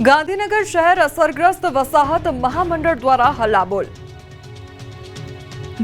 ગાંધીનગર શહેર અસરગ્રસ્ત વસાહત મહામંડળ દ્વારા હલ્લાબોલ।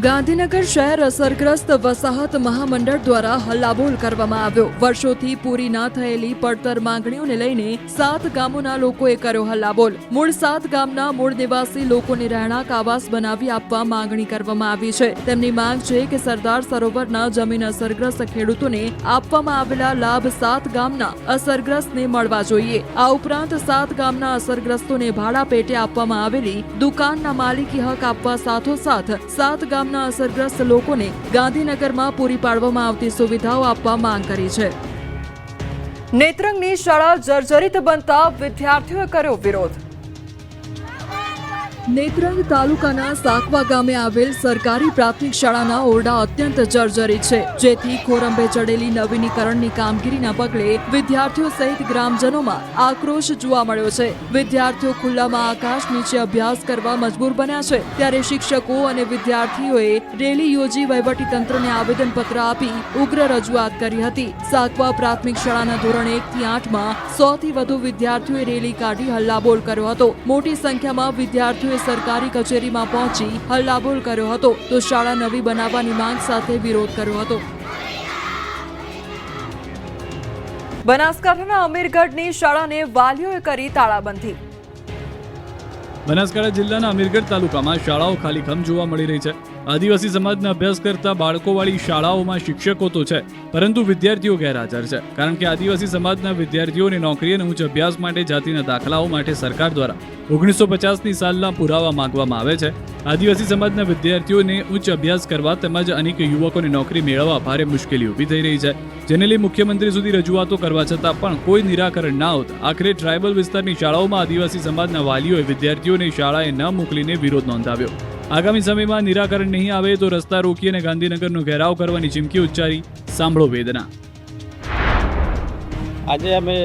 ગાંધીનગર શહેર અસરગ્રસ્ત વસાહત મહામંડળ દ્વારા હલ્લાબોલ કરવામાં આવ્યો। વર્ષોથી પૂરી ના થયેલી પડતર માંગણીઓને લઈને 7 ગામોના લોકોએ કર્યો હલ્લાબોલ। મૂળ 7 ગામના મૂળ નિવાસી લોકોને રહેણાંક આવાસ બનાવી આપવા માંગણી કરવામાં આવી છે। તેમની માંગ છે કે સરદાર સરોવરના જમીન અસરગ્રસ્ત ખેડૂતોને આપવામાં આવેલા લાભ 7 ગામના અસરગ્રસ્તને મળવા જોઈએ। આ ઉપરાંત 7 ગામના અસરગ્રસ્તોને ભાડા પેટે આપવામાં આવેલી દુકાનના માલિકી હક આપવા સાથોસાથ 7 ગામના અસરગ્રસ્ત લોકોને ગાંધીનગરમાં પૂરી પાડવામાં આવતી સુવિધાઓ આપવા માંગ કરી છે। નેત્રંગની શાળા જર્જરિત બનતા વિદ્યાર્થીઓએ કર્યો વિરોધ। નેત્રંગ તાલુકાના સાકવા ગામે આવેલ સરકારી પ્રાથમિક શાળાના ઓરડા અત્યંત જર્જરિત છે, જેથી ખોરંભે ચડેલી નવીનીકરણની કામગીરીના પગલે વિદ્યાર્થીઓ સહિત ગ્રામજનોમાં આક્રોશ જોવા મળ્યો છે। વિદ્યાર્થીઓ ખુલ્લામાં આકાશ નીચે અભ્યાસ કરવા મજબૂર બન્યા છે, ત્યારે શિક્ષકો અને વિદ્યાર્થીઓએ રેલી યોજી વહીવટીતંત્રને આવેદનપત્ર આપી ઉગ્ર રજૂઆત કરી હતી। સાકવા પ્રાથમિક શાળાના ધોરણ 1 થી 8માં 100 થી વધુ વિદ્યાર્થીઓએ રેલી કાઢી હલ્લાબોલ કર્યો હતો। મોટી સંખ્યામાં વિદ્યાર્થીઓ સરકારી કચેરીમાં પહોંચી હલ્લાબોલ કર્યો હતો, તો શાળા નવી બનાવવાની માંગ સાથે વિરોધ કર્યો હતો। બનાસકાંઠાના અમીરગઢની શાળાને વાલીઓએ કરી તાળાબંધી। બનાસકાંઠા જિલ્લાના અમીરગઢ તાલુકામાં શાળાઓ ખાલીખમ જોવા મળી રહી છે। આદિવાસી સમાજના અભ્યાસ કરતા બાળકોવાળી શાળાઓમાં શિક્ષકો તો છે, પરંતુ વિદ્યાર્થીઓ ગેરહાજર છે, કારણ કે આદિવાસી સમાજના વિદ્યાર્થીઓને નોકરી અને ઉચ્ચ અભ્યાસ માટે જાતિના દાખલાઓ માટે સરકાર દ્વારા 1950ની સાલના પુરાવા માંગવામાં આવે છે। આદિવાસી સમાજના વિદ્યાર્થીઓને ઉચ્ચ અભ્યાસ કરવા તેમજ અનેક યુવકોને નોકરી મેળવવા ભારે મુશ્કેલી ઊભી થઈ રહી છે, જેને લઈ મુખ્યમંત્રી સુધી રજૂઆતો કરવા છતાં પણ કોઈ નિરાકરણ ના આવતા આખરે ટ્રાયબલ વિસ્તારની શાળાઓમાં આદિવાસી સમાજના વાલીઓએ વિદ્યાર્થીઓને શાળાએ ન મોકલીને વિરોધ નોંધાવ્યો। આગામી સમયમાં નિરાકરણ નહીં આવે તો રસ્તા રોકી અને ગાંધીનગરનો ઘેરાવ કરવાની ચીમકી ઉચ્ચારી। સાંભળો વેદના। આજે અમે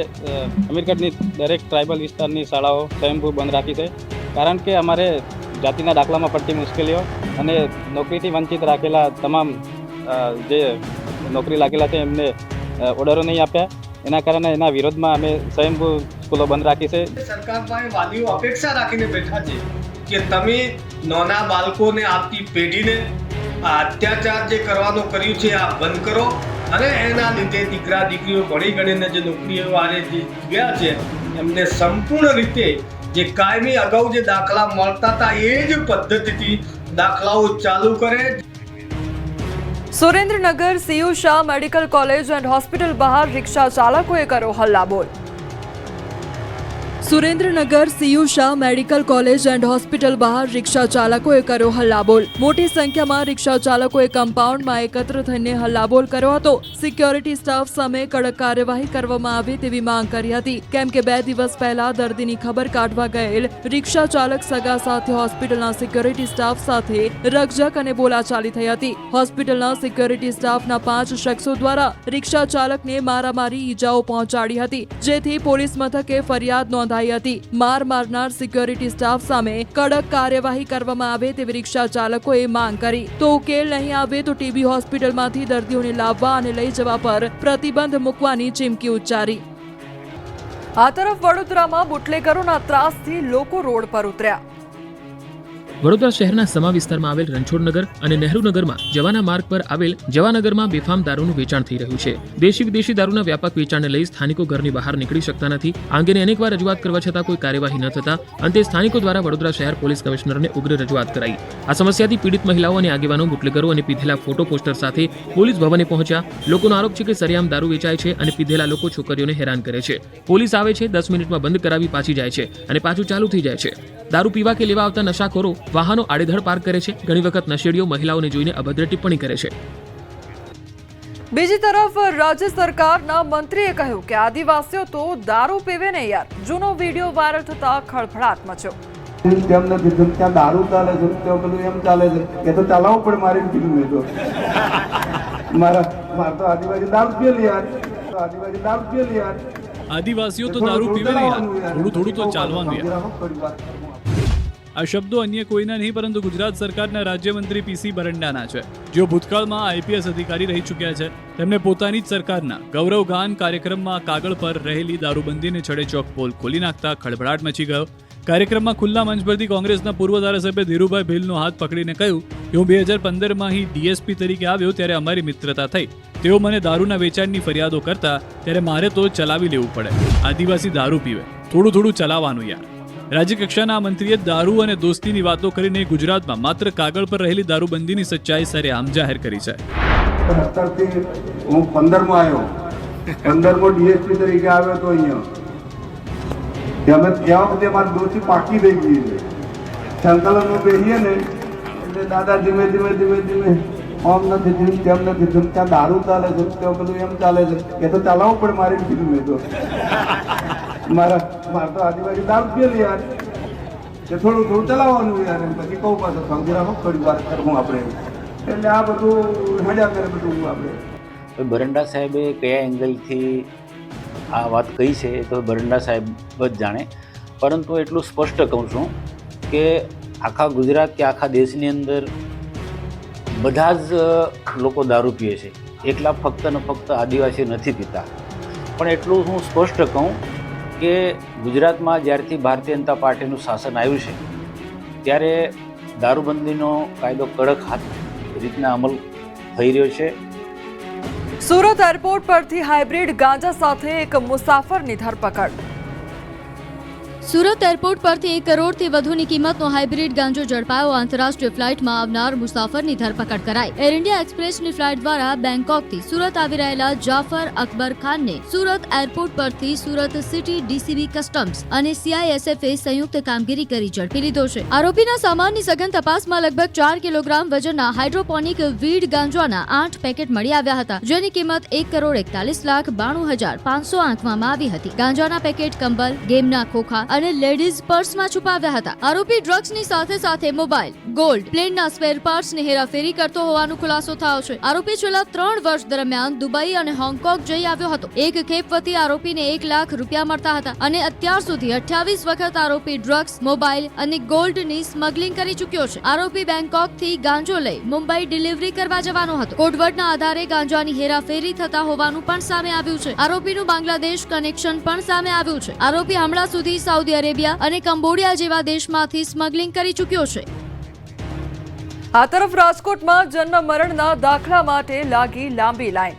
અમીરગઢની દરેક ટ્રાઇબલ વિસ્તારની શાળાઓ સ્વયંભૂ બંધ રાખી છે, કારણ કે અમારે જાતિના દાખલામાં પડતી મુશ્કેલીઓ અને નોકરીથી વંચિત રાખેલા તમામ જે નોકરી લાગેલા છે એમને ઓર્ડરો નહીં આપ્યા। એના કારણે એના વિરોધમાં અમે સ્વયંભૂ સ્કૂલો બંધ રાખી છે। સરકાર પાસે વાલીઓ અપેક્ષા રાખીને બેઠા છે કે તમે નાના બાળકોને આપતી પેઢીને આ અત્યાચાર જે કરવાનો કર્યું છે આ બંધ કરો, અને એના લીધે દીકરા દીકરીઓ ભણી ગણીને જે નોકરીઓ વાળે જે ગયા છે એમને સંપૂર્ણ રીતે જે કાયમી અગાઉ જે દાખલા મળતા હતા એ જ પદ્ધતિથી દાખલાઓ ચાલુ કરે। Surendranagar Cu Shah medical college and hospital બહાર રિક્ષા ચાલકોએ કર્યો Halla Bol. Surendranagar Cu Shah medical college and hospital બહાર રિક્ષા ચાલકોએ કર્યો હલ્લાબોલ। મોટી સંખ્યામાં રિક્ષા ચાલકોએ કમ્પાઉન્ડમાં એકત્ર થઈને હલ્લાબોલ કર્યો હતો। સિક્યોરિટી સ્ટાફ સામે કડક કાર્યવાહી કરવામાં આવે તેવી માંગ કરી હતી, કેમ કે 2 દિવસ પહેલા દર્દીની ખબર કાઢવા ગયેલ રિક્ષા ચાલક સગા સાથે હોસ્પિટલના સિક્યોરિટી સ્ટાફ સાથે રકઝક અને બોલાચાલી થઈ હતી। હોસ્પિટલના સિક્યોરિટી સ્ટાફના 5 શખ્સો દ્વારા રિક્ષા ચાલકને મારામારી ઈજાઓ પહોંચાડી હતી, જેથી પોલીસ મથકે ફરિયાદ નોંધાઈ હતી। માર મારનાર સિક્યોરિટી સ્ટાફ સામે કડક કાર્યવાહી કરવામાં આવે તેવી રિક્ષા ચાલકોએ માંગ કરી, તો ઉકેલ નહીં આવે તો ટીબી હોસ્પિટલમાંથી દર્દીઓને લાવવા અને લઈ જવા પર પ્રતિબંધ મૂકવાની ચીમકી ઉચ્ચારી। આ તરફ વડોદરામાં બુટલેગરોના ત્રાસથી લોકો રોડ પર ઉતર્યા। વડોદરા શહેરના સમા વિસ્તારમાં આવેલ રણછોડનગર અને નહેરુનગરમાં જવાના માર્ગ પર આવેલ જવાનગરમાં બેફામ દારૂનું વેચાણ થઈ રહ્યું છે। દેશી વિદેશી દારૂના વ્યાપક વેચાણને લઈ સ્થાનિકો ઘરની બહાર નીકળી શકતા નથી। આ અંગેની અનેકવાર રજૂઆત કરવા છતાં કોઈ કાર્યવાહી ન થતા અંતે સ્થાનિકો દ્વારા વડોદરા શહેર પોલીસ કમિશનરને ઉગ્ર રજૂઆત કરાઈ। આ સમસ્યાથી પીડિત મહિલાઓ અને આગેવાનો બુટલેગરો અને પીધેલા ફોટો પોસ્ટર સાથે પોલીસ ભવને પહોંચ્યા। લોકોનો આરોપ છે કે સરેઆમ દારૂ વેચાય છે અને પીધેલા લોકો છોકરીઓને હેરાન કરે છે। પોલીસ આવે છે, 10 મિનિટમાં બંધ કરાવી પાછી જાય છે અને પાછું ચાલુ થઈ જાય છે। દારૂ પીવા કે લેવા આવતા નશાખોરો વાહનો આડેધડ પાર્ક કરે છે। ઘણી વખત નશેડીઓ મહિલાઓને જોઈને અભદ્ર ટિપ્પણી કરે છે। બીજી તરફ રાજ્ય સરકારના મંત્રીએ કહ્યું કે આદિવાસીઓ તો દારૂ પીવે ને યાર। જૂનો વિડીયો વાયરલ થતા ખળભળાટ મચ્યો। તેમ નથી, ત્યાં દારૂ ચાલે છે, ત્યાં પેલું એમ ચાલે છે, એ તો ચલાવવું પડે મારી કીધું મેં તો મારા તો આદિવાસી દારૂ પીએ યાર, આદિવાસી દારૂ પીએ યાર। આદિવાસીઓ તો દારૂ પીવે ને યાર, થોડું થોડું તો ચાલવાનું યાર। આ શબ્દો અન્ય કોઈના નહીં પરંતુ ગુજરાત સરકારના રાજ્યમંત્રી પીસી બરંડાના છે, જેઓ ભૂતકાળમાં આઈપીએસ અધિકારી રહી ચૂક્યા છે. તેમને પોતાની જ સરકારના ગૌરવગાન કાર્યક્રમમાં કાગળ પર રહેલી દારૂબંધીને છડેચોક પોલ ખોલી નાખતા ખળભળાટ મચી ગયો. કાર્યક્રમમાં ખુલ્લા મંચ પરથી કોંગ્રેસના પૂર્વ ધારાસભ્ય ધીરુભાઈ ભીલનો હાથ પકડીને કહ્યું કે હું 2015માં અહીં ડીએસપી તરીકે આવ્યો ત્યારે અમારી મિત્રતા થઈ. તેઓ મને દારૂના વેચાણની ફરિયાદો કરતા ત્યારે મારે તો ચલાવી લેવું પડે. આદિવાસી દારૂ પીવે, થોડું થોડું ચલાવવાનું યાર. રાજ્યકક્ષાના આ મંત્રીએ દારૂ અને દોસ્તીની વાતો કરીને ગુજરાતમાં માત્ર કાગળ પર રહેલી દારૂબંધીની સચ્ચાઈ સરેઆમ જાહેર કરી છે. 17થી હું 15મો આવ્યો, 15મો ડીએસપી તરીકે આવ્યો તો અહીંયા અમે ત્યાં વખતે મારી દોસ્તી પાકી થઈ ગઈ છે. સંકલનમાં બેસીએ ને એટલે દાદા ધીમે ધીમે ધીમે ધીમે આમ નથી થયું તેમ નથી થયું, ત્યાં દારૂ ચાલે છે ત્યાં બધું એમ ચાલે છે, એ તો ચલાવવું પડે મારે કીધું. મેં તો મારે તો આદિવાસી દારૂ પીએલી યાર, એ થોડું થોડું ચલાવવાનું યાર. એમ પછી કહું પાછું સમજી રાખો થોડી વાર કરવું આપણે, એટલે આ બધું હેડ્યા કરે બધું આપણે. બરંડા સાહેબે કયા એંગલથી આ વાત કહી છે એ તો બરંડા સાહેબ જ જાણે, પરંતુ એટલું સ્પષ્ટ કહું છું કે આખા ગુજરાત કે આખા દેશની અંદર બધા જ લોકો દારૂ પીએ છે. એકલા ફક્ત ને ફક્ત આદિવાસી નથી પીતા. પણ એટલું હું સ્પષ્ટ કહું કે ગુજરાતમાં જ્યારથી ભારતીય જનતા પાર્ટીનું શાસન આવ્યું છે ત્યારે દારૂબંધીનો કાયદો કડક હાથ રીતના અમલ થઈ રહ્યો છે. સુરત એરપોર્ટ પરથી હાઇબ્રિડ ગાંજા સાથે એક મુસાફરની ધરપકડ. સુરત એરપોર્ટ પરથી 1 કરોડથી વધુની કિંમતનો હાઇબ્રિડ ગાંજો ઝડપાયો. આંતરરાષ્ટ્રીય ફ્લાઇટમાં આવનાર મુસાફરની ધરપકડ કરાઈ. એર ઇન્ડિયા એક્સપ્રેસની ફ્લાઇટ દ્વારા બેંકોકથી સુરત આવી રહેલા જાફર અકબર ખાનને સુરત એરપોર્ટ પરથી સુરત સિટી ડીસીબી કસ્ટમ્સ અને સીઆઈએસએફે સંયુક્ત કામગીરી કરી ઝડપી લીધો છે. આરોપીના સામાનની સઘન તપાસમાં લગભગ 4 કિલોગ્રામ વજનના હાઇડ્રોપોનિક વીડ ગાંજાના 8 પેકેટ મળી આવ્યા હતા, જેની કિંમત 1,41,92,500 આંકવામાં આવી હતી. ગાંજાના પેકેટ કંબલ, ગેમના ખોખા અને લેડીઝ પર્સમાં છુપાવ્યા હતા. આરોપી ડ્રગ્સની સાથે સાથે મોબાઈલ, ગોલ્ડ, પ્લેનના સ્પેર પાર્ટ્સની હેરાફેરી કરતો હોવાનો ખુલાસો થયો છે. આરોપી છેલ્લા 3 વર્ષ દરમિયાન દુબઈ અને હોંગકોંગ જઈ આવ્યો હતો. એક ખેપ વતી આરોપીને 1 લાખ રૂપિયા મળતા હતા અને અત્યાર સુધી 28 વખત આરોપી ડ્રગ્સ, મોબાઈલ અને ગોલ્ડની સ્મગલિંગ કરી ચૂક્યો છે. આરોપી બેંકોકથી ગાંજો લઈ મુંબઈ ડિલિવરી કરવા જવાનો હતો. કોડવર્ડના આધારે ગાંજાની હેરાફેરી થતા હોવાનું પણ સામે આવ્યું છે. આરોપીનું બાંગ્લાદેશ કનેક્શન પણ સામે આવ્યું છે. આરોપી હમણાં સુધી સાઉદી અરેબિયા અને કંબોડિયા જેવા દેશમાંથી સ્મગલિંગ કરી ચૂક્યો છે. આ તરફ રાજકોટમાં જન્મ મરણના દાખલા માટે લાગી લાંબી લાઈન.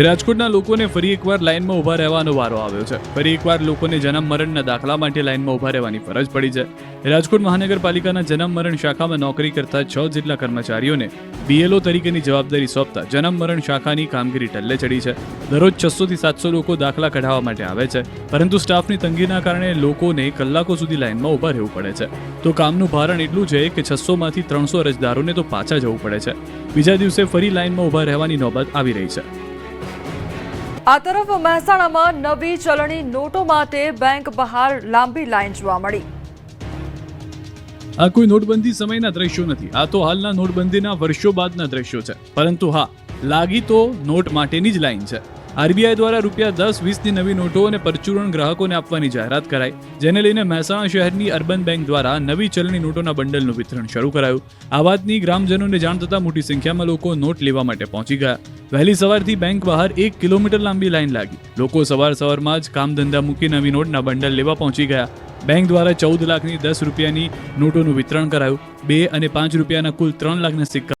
રાજકોટના લોકોને ફરી એકવાર લાઇનમાં ઊભા રહેવાનો વારો આવ્યો છે. ફરી એકવાર લોકોને જન્મ મરણના દાખલા માટે લાઇનમાં ઊભા રહેવાની ફરજ પડી છે. રાજકોટ મહાનગરપાલિકાના જન્મ મરણ શાખામાં નોકરી કરતા 6 જેટલા કર્મચારીઓને બીએલઓ તરીકેની જવાબદારી સોંપતા જન્મ મરણ શાખાની કામગીરી ટલ્લે ચડી છે. દરરોજ 600 થી 700 લોકો દાખલા કઢાવવા માટે આવે છે, પરંતુ સ્ટાફની તંગીના કારણે લોકોને કલાકો સુધી લાઇનમાં ઊભા રહેવું પડે છે. તો કામનું ભારણ એટલું છે કે 600માંથી 300 અરજદારોને તો પાછા જવું પડે છે. બીજા દિવસે ફરી લાઇનમાં ઊભા રહેવાની નોબત આવી રહી છે. આ તરફ મહેસાણામાં નવી ચલણી નોટો માટે બેંક બહાર લાંબી લાઈન જોવા મળી. આ કોઈ નોટબંધી સમયના દ્રશ્યો નથી. આ તો હાલના નોટબંધીના વર્ષો બાદના દ્રશ્યો છે. પરંતુ હા, લાગી તો નોટ માટેની જ લાઈન છે. આરબીઆઈ દ્વારા ₹10-20ની નવી નોટો અને પરચુરણ ગ્રાહકોને આપવાની જાહેરાત કરાઈ, જેને લઈને મહેસાણા શહેરની અર્બન બેંક દ્વારા નવી ચલણી નોટોના બંડલનું વિતરણ શરૂ કરાયું. આ વાતની ગ્રામજનોને જાણ થતાં મોટી સંખ્યામાં લોકો નોટ લેવા માટે પહોંચી ગયા. વહેલી સવારથી બેંક બહાર 1 કિલોમીટર લાંબી લાઈન લાગી. લોકો સવારમાં જ કામ ધંધા મૂકી નવી નોટના બંડલ લેવા પહોંચી ગયા. બેંક દ્વારા 14 લાખની ₹10ની નોટોનું વિતરણ કરાયું. 2 અને 5 રૂપિયાના કુલ 3 લાખના સિક્કા